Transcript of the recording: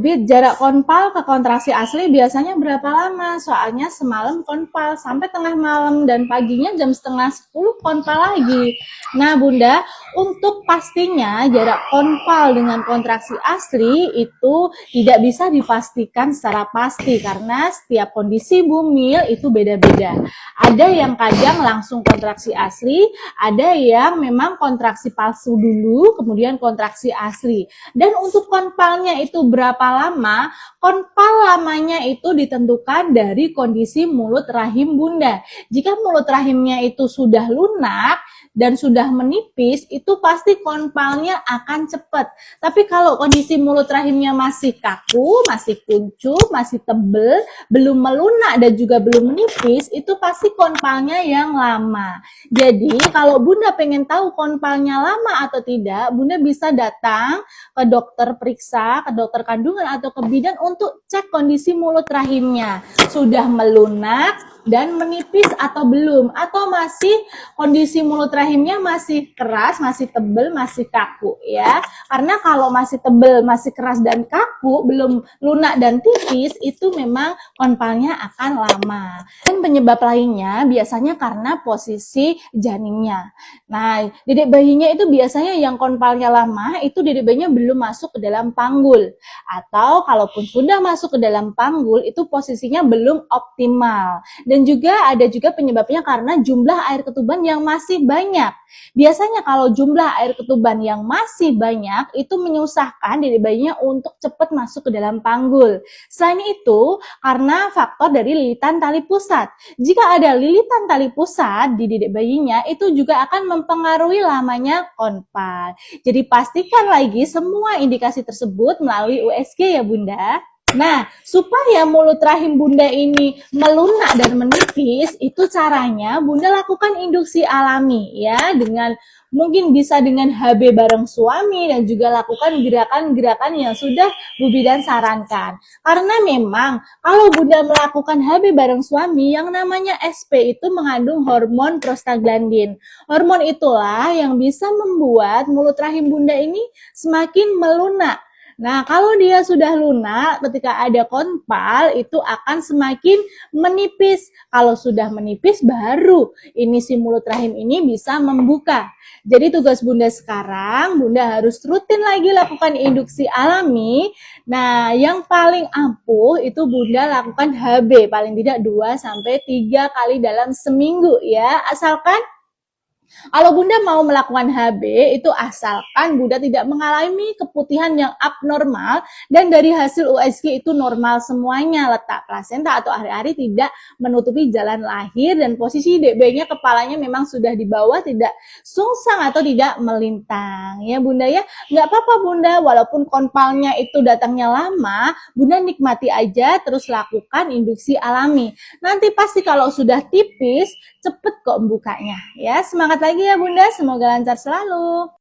Jarak konpal ke kontraksi asli biasanya berapa lama? Soalnya semalam konpal sampai tengah malam dan paginya jam setengah 10 konpal lagi. Nah Bunda, untuk pastinya jarak konpal dengan kontraksi asli itu tidak bisa dipastikan secara pasti karena setiap kondisi bumil itu beda-beda. Ada yang kadang langsung kontraksi asli, ada yang memang kontraksi palsu dulu, kemudian kontraksi asli. Dan untuk konpalnya itu berapa lama? Konpal lamanya itu ditentukan dari kondisi mulut rahim Bunda. Jika mulut rahimnya itu sudah lunak dan sudah menipis, itu pasti konpalnya akan cepat. Tapi kalau kondisi mulut rahimnya masih kaku, masih kuncup, masih tebel, belum melunak dan juga belum menipis, itu pasti konpalnya yang lama. Jadi kalau Bunda pengen tahu konpalnya lama atau tidak, Bunda bisa datang ke dokter periksa, ke dokter kandungan atau ke bidan untuk cek kondisi mulut rahimnya. Sudah melunak dan menipis atau belum, atau masih kondisi mulut rahimnya masih keras, masih tebel, masih kaku ya. Karena kalau masih tebel, masih keras dan kaku, belum lunak dan tipis, itu memang konpalnya akan lama. Dan penyebab lainnya biasanya karena posisi janinnya. Nah, dedek bayinya itu biasanya yang konpalnya lama, itu dedek bayinya belum masuk ke dalam panggul. Atau kalaupun sudah masuk ke dalam panggul, itu posisinya belum optimal. Dan juga ada juga penyebabnya karena jumlah air ketuban yang masih banyak. Biasanya kalau jumlah air ketuban yang masih banyak, itu menyusahkan dedek bayinya untuk cepat masuk ke dalam panggul. Selain itu, karena faktor dari lilitan tali pusat. Jika ada lilitan tali pusat di dedek bayinya, itu juga akan mempengaruhi lamanya konpal. Jadi pastikan lagi semua indikasi tersebut melalui USG ya Bunda. Nah, supaya mulut rahim Bunda ini melunak dan menipis, itu caranya Bunda lakukan induksi alami ya, dengan mungkin bisa dengan HB bareng suami dan juga lakukan gerakan-gerakan yang sudah Bu Bidan sarankan. Karena memang kalau Bunda melakukan HB bareng suami, yang namanya SP itu mengandung hormon prostaglandin. Hormon itulah yang bisa membuat mulut rahim Bunda ini semakin melunak. Nah, kalau dia sudah lunak, ketika ada konpal, itu akan semakin menipis. Kalau sudah menipis, baru ini si mulut rahim ini bisa membuka. Jadi tugas Bunda sekarang, Bunda harus rutin lagi lakukan induksi alami. Nah, yang paling ampuh itu Bunda lakukan HB, paling tidak 2-3 kali dalam seminggu ya. Asalkan kalau Bunda mau melakukan HB, itu asalkan Bunda tidak mengalami keputihan yang abnormal dan dari hasil USG itu normal semuanya, letak plasenta atau ari-ari tidak menutupi jalan lahir dan posisi DB-nya kepalanya memang sudah di bawah, tidak sungsang atau tidak melintang. Ya Bunda ya, nggak apa-apa Bunda, walaupun konpalnya itu datangnya lama, Bunda nikmati aja terus lakukan induksi alami. Nanti pasti kalau sudah tipis, cepet kok bukanya. Ya, semangat lagi ya Bunda, semoga lancar selalu.